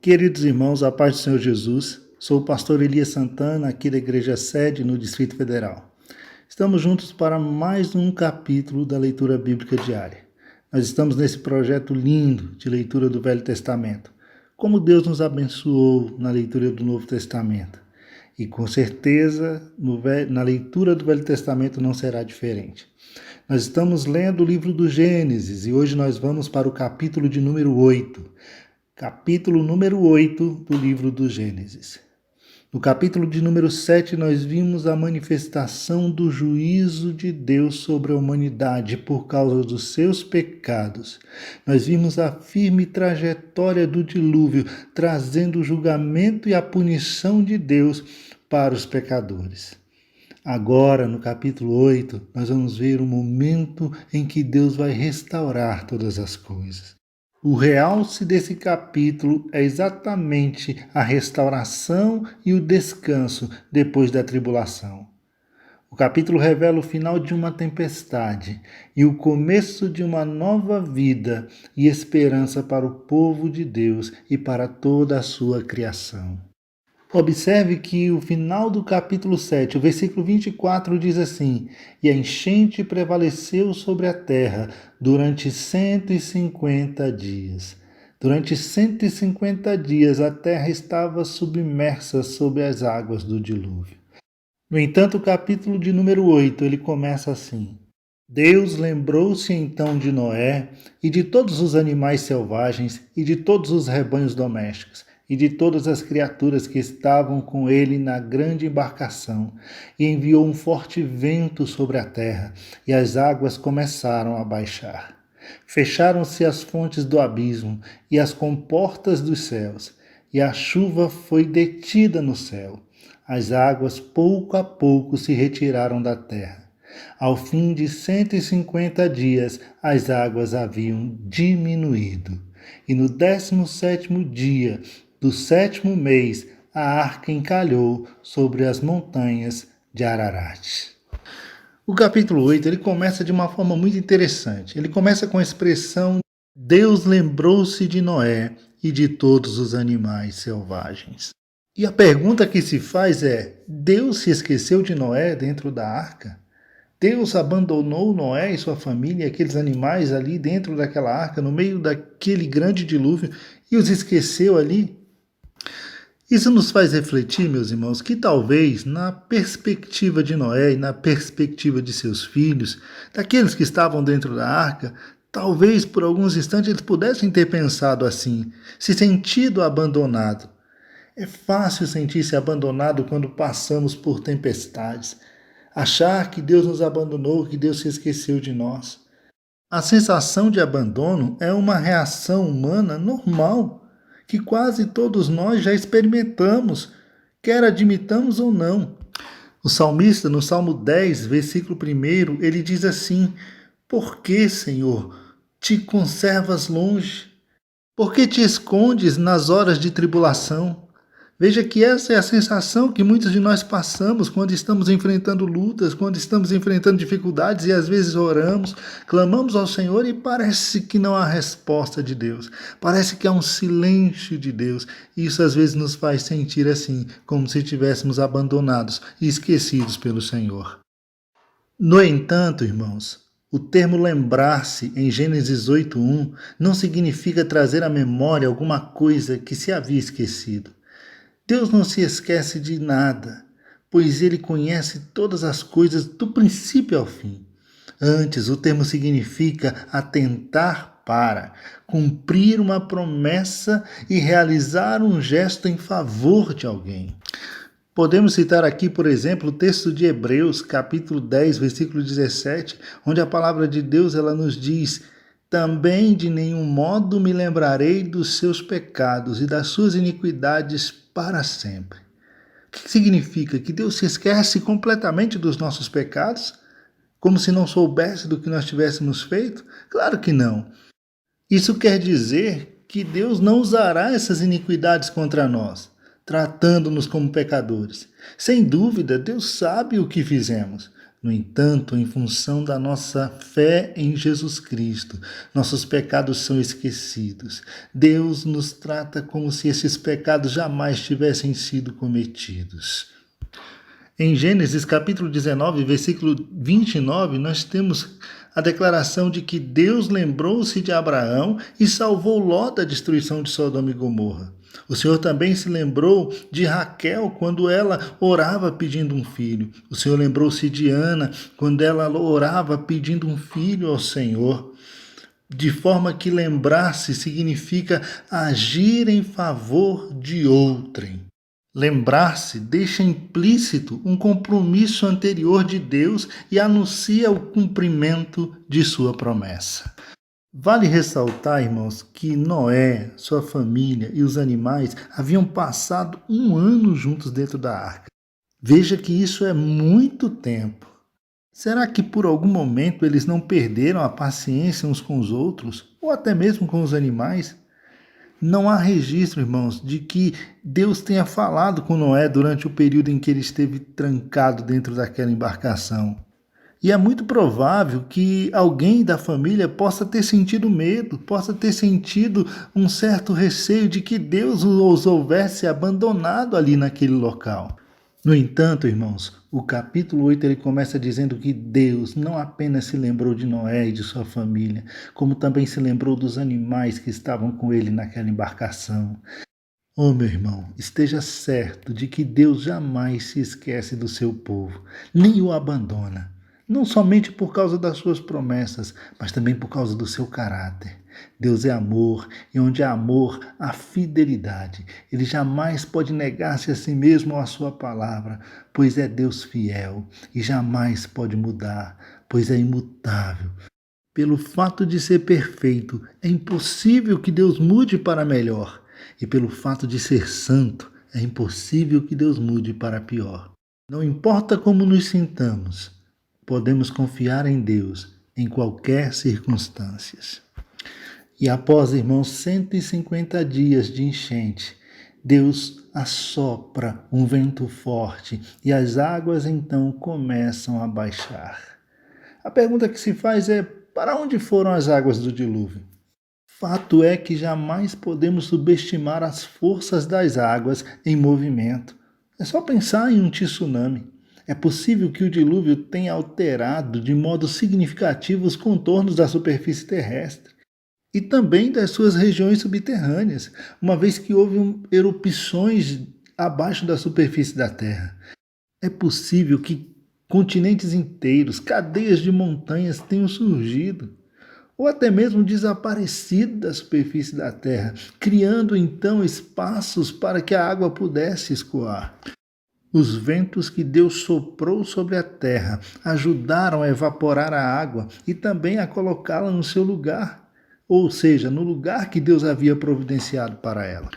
Queridos irmãos, a paz do Senhor Jesus, sou o pastor Elias Santana, aqui da Igreja Sede, no Distrito Federal. Estamos juntos para mais um capítulo da leitura bíblica diária. Nós estamos nesse projeto lindo de leitura do Velho Testamento. Como Deus nos abençoou na leitura do Novo Testamento. E com certeza, na leitura do Velho Testamento não será diferente. Nós estamos lendo o livro do Gênesis e hoje nós vamos para o capítulo de número 8. Capítulo número 8 do livro do Gênesis. No capítulo de número 7, nós vimos a manifestação do juízo de Deus sobre a humanidade por causa dos seus pecados. Nós vimos a firme trajetória do dilúvio, trazendo o julgamento e a punição de Deus para os pecadores. Agora, no capítulo 8, nós vamos ver o momento em que Deus vai restaurar todas as coisas. O realce desse capítulo é exatamente a restauração e o descanso depois da tribulação. O capítulo revela o final de uma tempestade e o começo de uma nova vida e esperança para o povo de Deus e para toda a sua criação. Observe que o final do capítulo 7, o versículo 24 diz assim: E a enchente prevaleceu sobre a terra durante 150 dias. Durante 150 dias a terra estava submersa sob as águas do dilúvio. No entanto, o capítulo de número 8, ele começa assim: Deus lembrou-se então de Noé e de todos os animais selvagens e de todos os rebanhos domésticos e de todas as criaturas que estavam com ele na grande embarcação, e enviou um forte vento sobre a terra, e as águas começaram a baixar. Fecharam-se as fontes do abismo e as comportas dos céus, e a chuva foi detida no céu. As águas pouco a pouco se retiraram da terra. Ao fim de 150 dias, as águas haviam diminuído. E no 17º dia do 7º mês, a arca encalhou sobre as montanhas de Ararat. O capítulo 8 ele começa de uma forma muito interessante. Ele começa com a expressão Deus lembrou-se de Noé e de todos os animais selvagens. E a pergunta que se faz é, Deus se esqueceu de Noé dentro da arca? Deus abandonou Noé e sua família, aqueles animais ali dentro daquela arca, no meio daquele grande dilúvio, e os esqueceu ali? Isso nos faz refletir, meus irmãos, que talvez na perspectiva de Noé e na perspectiva de seus filhos, daqueles que estavam dentro da arca, talvez por alguns instantes eles pudessem ter pensado assim, se sentido abandonado. É fácil sentir-se abandonado quando passamos por tempestades, achar que Deus nos abandonou, que Deus se esqueceu de nós. A sensação de abandono é uma reação humana normal, que quase todos nós já experimentamos, quer admitamos ou não. O salmista, no Salmo 10, versículo 1, ele diz assim: Por que, Senhor, te conservas longe? Por que te escondes nas horas de tribulação? Veja que essa é a sensação que muitos de nós passamos quando estamos enfrentando lutas, quando estamos enfrentando dificuldades e às vezes oramos, clamamos ao Senhor e parece que não há resposta de Deus. Parece que há um silêncio de Deus. E isso às vezes nos faz sentir assim, como se estivéssemos abandonados e esquecidos pelo Senhor. No entanto, irmãos, o termo lembrar-se em Gênesis 8:1 não significa trazer à memória alguma coisa que se havia esquecido. Deus não se esquece de nada, pois Ele conhece todas as coisas do princípio ao fim. Antes, o termo significa atentar para, cumprir uma promessa e realizar um gesto em favor de alguém. Podemos citar aqui, por exemplo, o texto de Hebreus, capítulo 10, versículo 17, onde a palavra de Deus ela nos diz: Também de nenhum modo me lembrarei dos seus pecados e das suas iniquidades para sempre. O que significa? Que Deus se esquece completamente dos nossos pecados? Como se não soubesse do que nós tivéssemos feito? Claro que não. Isso quer dizer que Deus não usará essas iniquidades contra nós, tratando-nos como pecadores. Sem dúvida, Deus sabe o que fizemos. No entanto, em função da nossa fé em Jesus Cristo, nossos pecados são esquecidos. Deus nos trata como se esses pecados jamais tivessem sido cometidos. Em Gênesis capítulo 19, versículo 29, nós temos a declaração de que Deus lembrou-se de Abraão e salvou Ló da destruição de Sodoma e Gomorra. O Senhor também se lembrou de Raquel quando ela orava pedindo um filho. O Senhor lembrou-se de Ana quando ela orava pedindo um filho ao Senhor. De forma que lembrar-se significa agir em favor de outrem. Lembrar-se deixa implícito um compromisso anterior de Deus e anuncia o cumprimento de sua promessa. Vale ressaltar, irmãos, que Noé, sua família e os animais haviam passado 1 ano juntos dentro da arca. Veja que isso é muito tempo. Será que por algum momento eles não perderam a paciência uns com os outros, ou até mesmo com os animais? Não há registro, irmãos, de que Deus tenha falado com Noé durante o período em que ele esteve trancado dentro daquela embarcação. E é muito provável que alguém da família possa ter sentido medo, possa ter sentido um certo receio de que Deus os houvesse abandonado ali naquele local. No entanto, irmãos, o capítulo 8 ele começa dizendo que Deus não apenas se lembrou de Noé e de sua família, como também se lembrou dos animais que estavam com ele naquela embarcação. Oh, meu irmão, esteja certo de que Deus jamais se esquece do seu povo, nem o abandona. Não somente por causa das suas promessas, mas também por causa do seu caráter. Deus é amor, e onde há amor, há fidelidade. Ele jamais pode negar-se a si mesmo ou a sua palavra, pois é Deus fiel, e jamais pode mudar, pois é imutável. Pelo fato de ser perfeito, é impossível que Deus mude para melhor, e pelo fato de ser santo, é impossível que Deus mude para pior. Não importa como nos sintamos, podemos confiar em Deus em qualquer circunstância. E após, irmãos, 150 dias de enchente, Deus assopra um vento forte e as águas então começam a baixar. A pergunta que se faz é: para onde foram as águas do dilúvio? Fato é que jamais podemos subestimar as forças das águas em movimento. É só pensar em um tsunami. É possível que o dilúvio tenha alterado de modo significativo os contornos da superfície terrestre e também das suas regiões subterrâneas, uma vez que houve erupções abaixo da superfície da Terra. É possível que continentes inteiros, cadeias de montanhas tenham surgido, ou até mesmo desaparecido da superfície da Terra, criando então espaços para que a água pudesse escoar. Os ventos que Deus soprou sobre a terra ajudaram a evaporar a água e também a colocá-la no seu lugar, ou seja, no lugar que Deus havia providenciado para ela.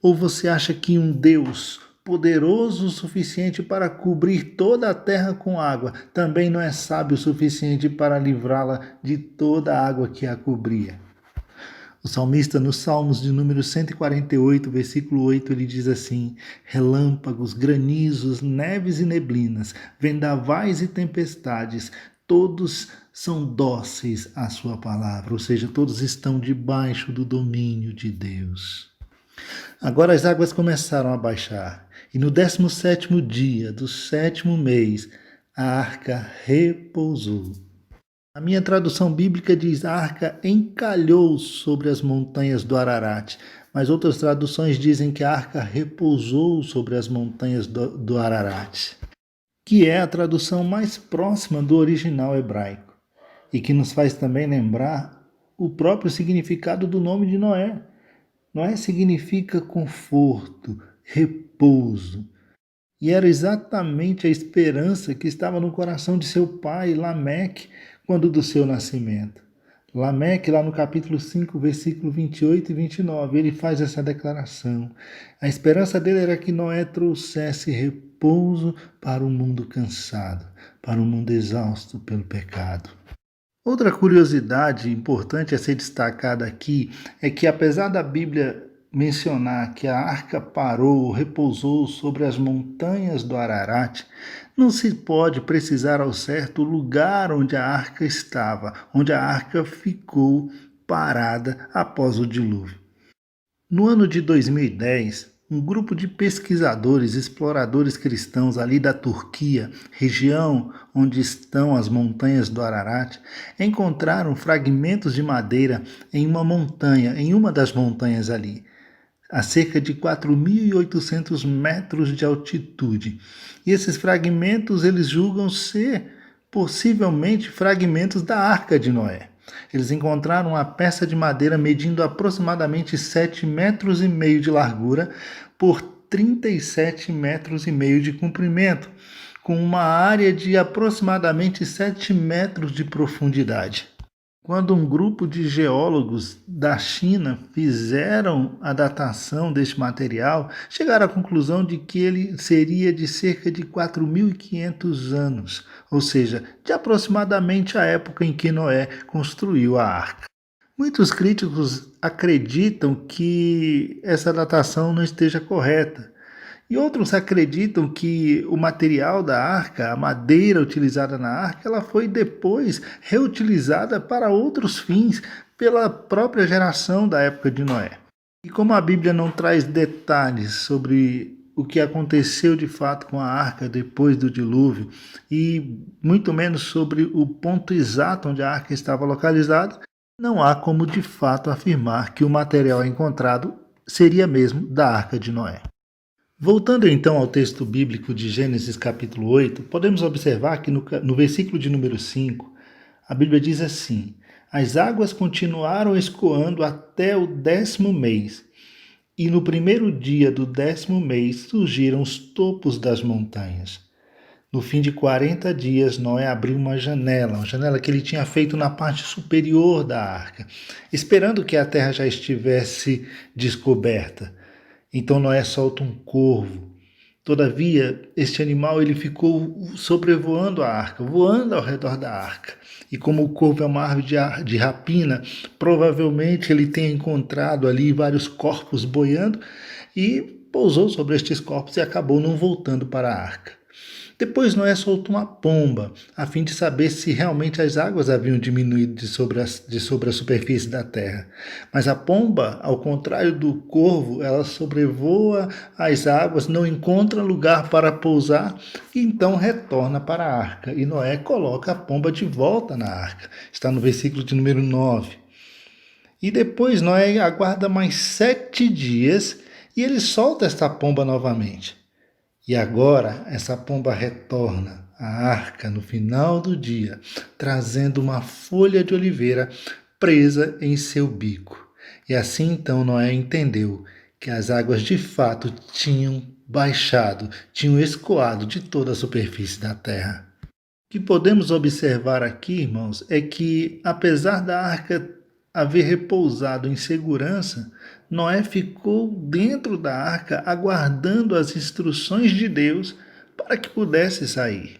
Ou você acha que um Deus poderoso o suficiente para cobrir toda a terra com água também não é sábio o suficiente para livrá-la de toda a água que a cobria? O salmista, nos Salmos de número 148, versículo 8, ele diz assim: relâmpagos, granizos, neves e neblinas, vendavais e tempestades, todos são dóceis à sua palavra, ou seja, todos estão debaixo do domínio de Deus. Agora as águas começaram a baixar, e no 17º dia do 7º mês, a arca repousou. A minha tradução bíblica diz: a arca encalhou sobre as montanhas do Ararat, mas outras traduções dizem que a arca repousou sobre as montanhas do Ararat, que é a tradução mais próxima do original hebraico, e que nos faz também lembrar o próprio significado do nome de Noé. Noé significa conforto, repouso. E era exatamente a esperança que estava no coração de seu pai, Lameque, quando do seu nascimento. Lameque, lá no capítulo 5, versículo 28 e 29, ele faz essa declaração. A esperança dele era que Noé trouxesse repouso para o mundo cansado, para o mundo exausto pelo pecado. Outra curiosidade importante a ser destacada aqui é que, apesar da Bíblia mencionar que a arca parou, repousou sobre as montanhas do Ararat, não se pode precisar ao certo o lugar onde a arca estava, onde a arca ficou parada após o dilúvio. No ano de 2010, um grupo de pesquisadores, exploradores cristãos ali da Turquia, região onde estão as montanhas do Ararat, encontraram fragmentos de madeira em uma montanha, em uma das montanhas ali, a cerca de 4.800 metros de altitude. E esses fragmentos eles julgam ser possivelmente fragmentos da Arca de Noé. Eles encontraram uma peça de madeira medindo aproximadamente 7,5 metros de largura por 37,5 metros de comprimento, com uma área de aproximadamente 7 metros de profundidade. Quando um grupo de geólogos da China fizeram a datação deste material, chegaram à conclusão de que ele seria de cerca de 4.500 anos, ou seja, de aproximadamente a época em que Noé construiu a arca. Muitos críticos acreditam que essa datação não esteja correta. E outros acreditam que o material da arca, a madeira utilizada na arca, ela foi depois reutilizada para outros fins pela própria geração da época de Noé. E como a Bíblia não traz detalhes sobre o que aconteceu de fato com a arca depois do dilúvio, e muito menos sobre o ponto exato onde a arca estava localizada, não há como de fato afirmar que o material encontrado seria mesmo da arca de Noé. Voltando então ao texto bíblico de Gênesis capítulo 8, podemos observar que no versículo de número 5, a Bíblia diz assim: as águas continuaram escoando até o 10º mês, e no primeiro dia do 10º mês surgiram os topos das montanhas. No fim de 40 dias, Noé abriu uma janela que ele tinha feito na parte superior da arca, esperando que a terra já estivesse descoberta. Então Noé solta um corvo. Todavia, este animal ele ficou sobrevoando a arca, voando ao redor da arca. E como o corvo é uma árvore de rapina, provavelmente ele tenha encontrado ali vários corpos boiando e pousou sobre estes corpos e acabou não voltando para a arca. Depois Noé soltou uma pomba, a fim de saber se realmente as águas haviam diminuído de sobre a superfície da terra. Mas a pomba, ao contrário do corvo, ela sobrevoa as águas, não encontra lugar para pousar e então retorna para a arca. E Noé coloca a pomba de volta na arca. Está no versículo de número 9. E depois Noé aguarda mais 7 dias e ele solta esta pomba novamente. E agora essa pomba retorna à arca no final do dia, trazendo uma folha de oliveira presa em seu bico. E assim então Noé entendeu que as águas de fato tinham baixado, tinham escoado de toda a superfície da terra. O que podemos observar aqui, irmãos, é que apesar da arca haver repousado em segurança, Noé ficou dentro da arca aguardando as instruções de Deus para que pudesse sair.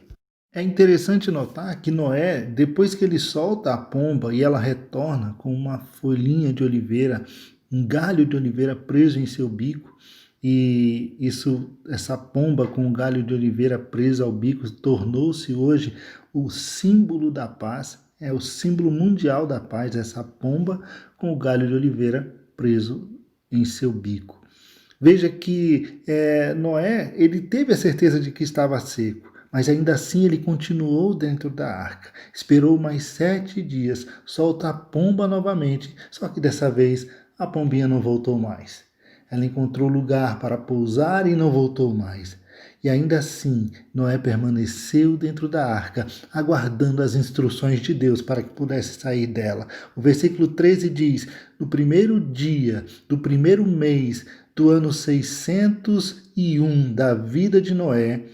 É interessante notar que Noé, depois que ele solta a pomba e ela retorna com uma folhinha de oliveira, um galho de oliveira preso em seu bico, e essa pomba com o galho de oliveira preso ao bico tornou-se hoje o símbolo da paz, é o símbolo mundial da paz, essa pomba com o galho de oliveira preso em seu bico. Veja que Noé, ele teve a certeza de que estava seco, mas ainda assim ele continuou dentro da arca. Esperou mais 7 dias, solta a pomba novamente, só que dessa vez a pombinha não voltou mais. Ela encontrou lugar para pousar e não voltou mais. E ainda assim, Noé permaneceu dentro da arca, aguardando as instruções de Deus para que pudesse sair dela. O versículo 13 diz: no primeiro dia do primeiro mês do ano 601 da vida de Noé,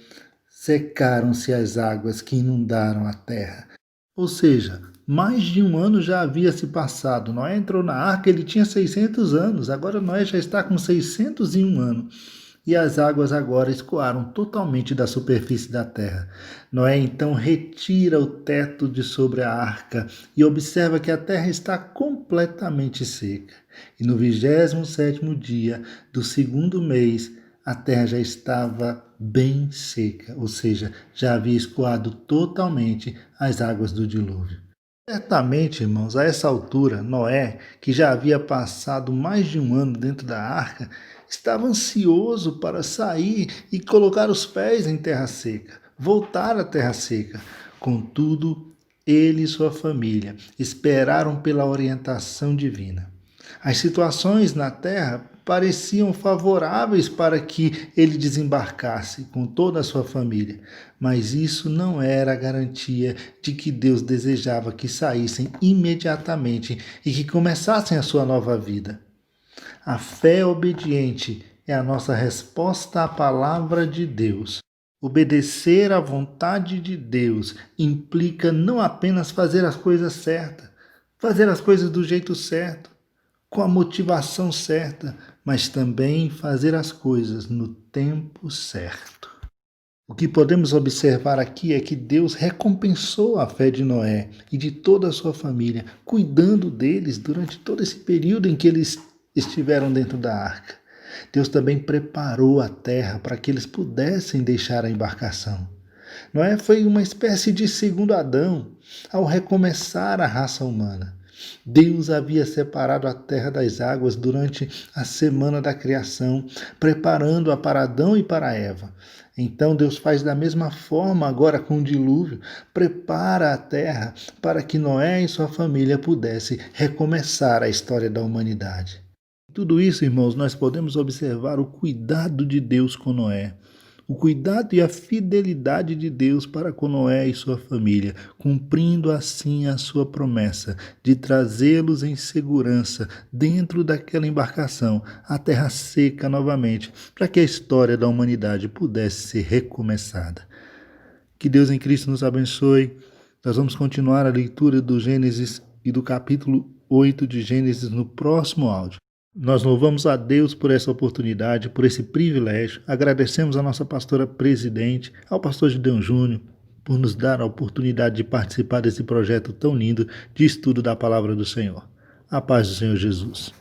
secaram-se as águas que inundaram a terra. Ou seja, mais de um ano já havia se passado. Noé entrou na arca, ele tinha 600 anos, agora Noé já está com 601 anos. e as águas agora escoaram totalmente da superfície da terra. Noé então retira o teto de sobre a arca e observa que a terra está completamente seca. E no 27º dia do segundo mês, a terra já estava bem seca, ou seja, já havia escoado totalmente as águas do dilúvio. Certamente, irmãos, a essa altura, Noé, que já havia passado mais de um ano dentro da arca, estava ansioso para sair e colocar os pés em terra seca, voltar à terra seca. Contudo, ele e sua família esperaram pela orientação divina. As situações na terra pareciam favoráveis para que ele desembarcasse com toda a sua família, mas isso não era a garantia de que Deus desejava que saíssem imediatamente e que começassem a sua nova vida. A fé obediente é a nossa resposta à palavra de Deus. Obedecer à vontade de Deus implica não apenas fazer as coisas certas, fazer as coisas do jeito certo, com a motivação certa, mas também fazer as coisas no tempo certo. O que podemos observar aqui é que Deus recompensou a fé de Noé e de toda a sua família, cuidando deles durante todo esse período em que eles estiveram dentro da arca. Deus também preparou a terra para que eles pudessem deixar a embarcação. Noé foi uma espécie de segundo Adão ao recomeçar a raça humana. Deus havia separado a terra das águas durante a semana da criação, preparando-a para Adão e para Eva. Então Deus faz da mesma forma agora com o dilúvio, prepara a terra para que Noé e sua família pudessem recomeçar a história da humanidade. Tudo isso, irmãos, nós podemos observar o cuidado de Deus com Noé. O cuidado e a fidelidade de Deus para com Noé e sua família, cumprindo assim a sua promessa de trazê-los em segurança dentro daquela embarcação, à terra seca novamente, para que a história da humanidade pudesse ser recomeçada. Que Deus em Cristo nos abençoe. Nós vamos continuar a leitura do Gênesis e do capítulo 8 de Gênesis no próximo áudio. Nós louvamos a Deus por essa oportunidade, por esse privilégio. Agradecemos a nossa pastora presidente, ao pastor Gideon Júnior, por nos dar a oportunidade de participar desse projeto tão lindo de estudo da palavra do Senhor. A paz do Senhor Jesus.